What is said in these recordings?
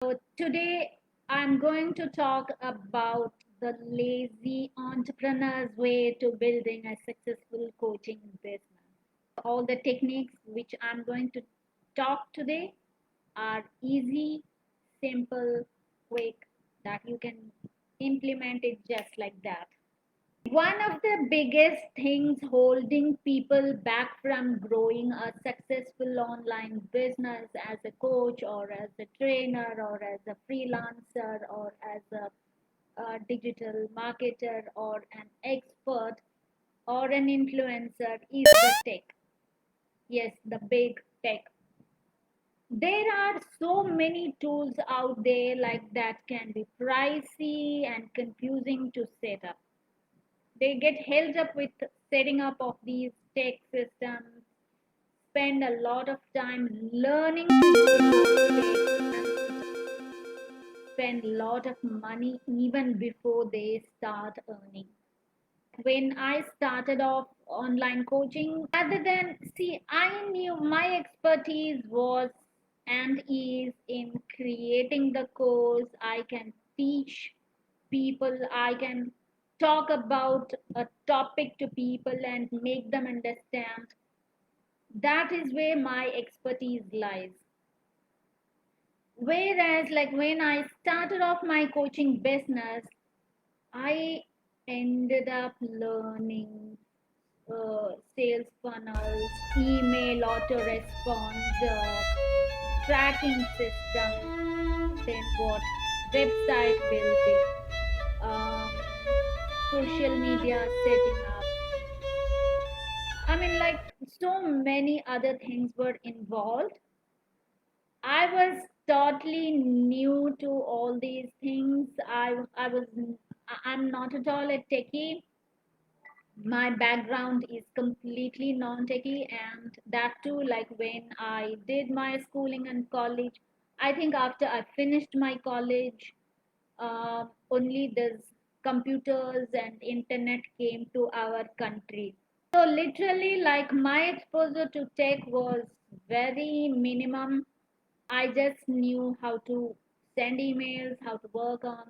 So today I'm going to talk about the lazy entrepreneur's way to building a successful coaching business. All the techniques which I'm going to talk today are easy, simple, quick, that you can implement it just like that. One of the biggest things holding people back from growing a successful online business as a coach or as a trainer or as a freelancer or as a digital marketer or an expert or an influencer is the tech. Yes, the big tech. There are so many tools out there like that can be pricey and confusing to set up. They get held up with setting up of these tech systems, spend a lot of time learning to use those tech, and spend a lot of money even before they start earning. When I started off online coaching, rather than see, I knew my expertise was and is in creating the course. I can teach people, I can talk about a topic to people and make them understand. That is where my expertise lies. Whereas, like when I started off my coaching business, I ended up learning sales funnels, email auto response, tracking system, then what website building, um, social media setting up. I mean, like so many other things were involved. I was totally new to all these things. I'm not at all a techie. My background is completely non-techie, and that too, like when I did my schooling and college, I think after I finished my college, only this computers and internet came to our country. So literally, like my exposure to tech was very minimum. I just knew how to send emails, how to work on,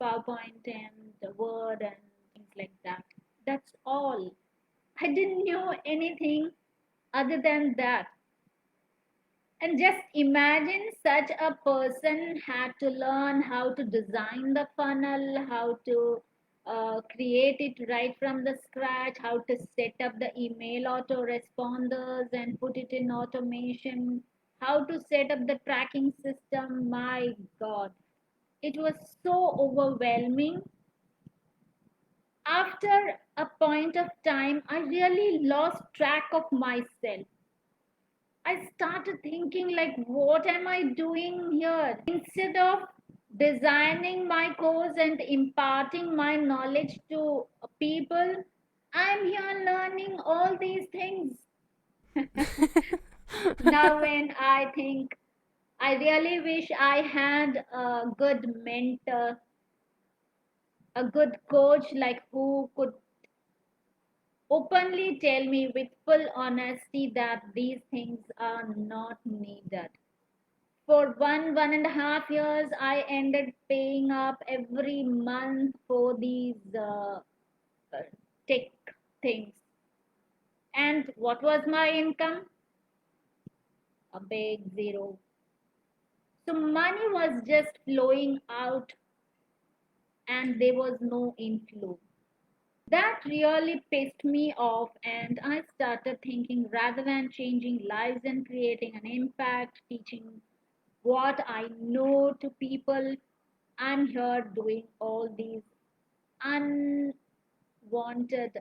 PowerPoint and Word and things like that. That's all. I didn't know anything other than that. And just imagine such a person had to learn how to design the funnel, how to create it right from the scratch, how to set up the email autoresponders and put it in automation, how to set up the tracking system. My God, it was so overwhelming. After a point of time, I really lost track of myself. I started thinking, like, what am I doing here? Instead of designing my course and imparting my knowledge to people, I'm here learning all these things. Now, when I think, I really wish I had a good mentor, a good coach, like who could openly tell me with full honesty that these things are not needed. For 1.5 years, I ended paying up every month for these uh, tech things. And what was my income? A big zero. So money was just flowing out and there was no inflow. That really pissed me off, and I started thinking, rather than changing lives and creating an impact, teaching what I know to people, I'm here doing all these unwanted,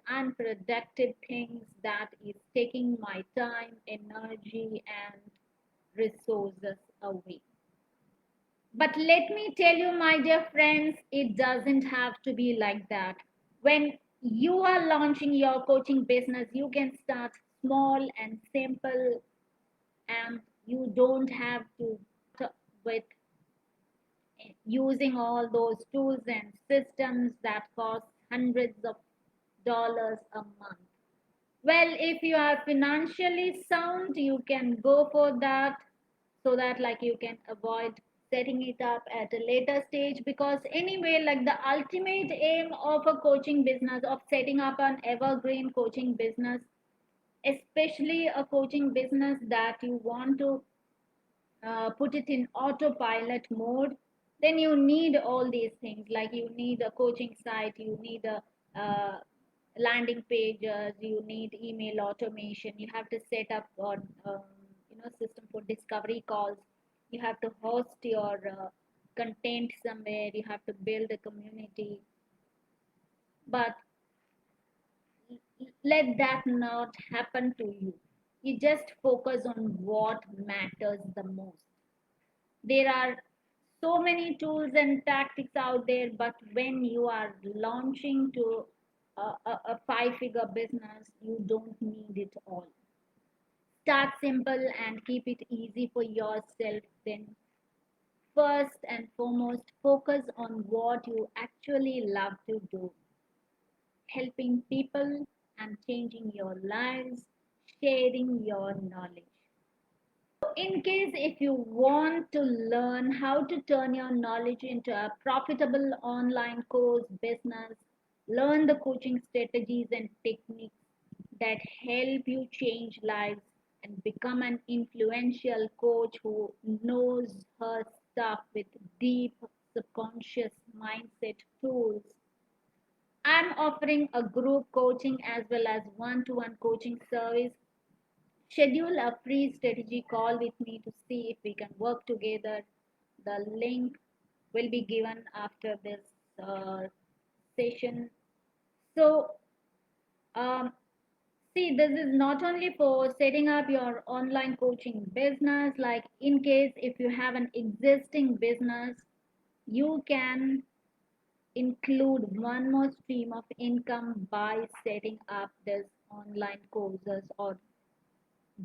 unproductive things that is taking my time, energy, and resources away. But let me tell you, my dear friends, it doesn't have to be like that. When you are launching your coaching business, you can start small and simple, and you don't have to with using all those tools and systems that cost hundreds of dollars a month. Well, if you are financially sound, you can go for that, so that like you can avoid setting it up at a later stage, because anyway, like the ultimate aim of a coaching business, of setting up an evergreen coaching business, especially a coaching business that you want to put it in autopilot mode, then you need all these things. Like you need a coaching site, you need a landing pages, you need email automation, you have to set up on system for discovery calls, you have to host your content somewhere, you have to build a community. But let that not happen to you. You just focus on what matters the most. There are so many tools and tactics out there, but when you are launching to a five-figure business, you don't need it all. Start simple and keep it easy for yourself. Then, first and foremost, focus on what you actually love to do: helping people and changing your lives, sharing your knowledge. In case if you want to learn how to turn your knowledge into a profitable online course business, learn the coaching strategies and techniques that help you change lives and become an influential coach who knows her stuff with deep subconscious mindset tools, I'm offering a group coaching as well as one-to-one coaching service. Schedule a free strategy call with me to see if we can work together. The link will be given after this session. So, um, see, this is not only for setting up your online coaching business, like in case if you have an existing business, you can include one more stream of income by setting up this online courses or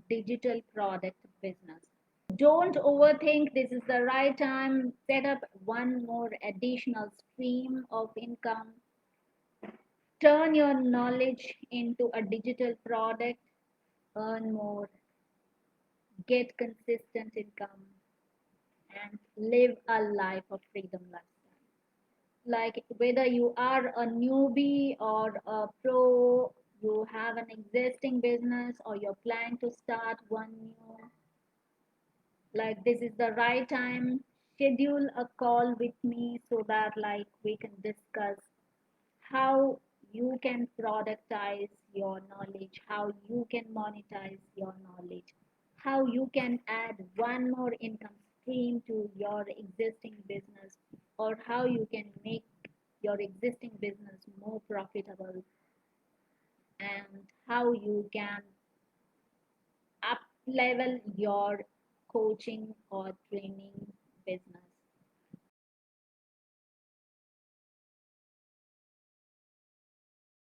digital product business. Don't overthink, this is the right time. Set up one more additional stream of income. Turn your knowledge into a digital product. Earn more. Get consistent income. And live a life of freedom lifestyle. Like whether you are a newbie or a pro, you have an existing business or you're planning to start one new, like this is the right time. Schedule a call with me so that like we can discuss how you can productize your knowledge, how you can monetize your knowledge, how you can add one more income stream to your existing business, or how you can make your existing business more profitable, and how you can up level your coaching or training business.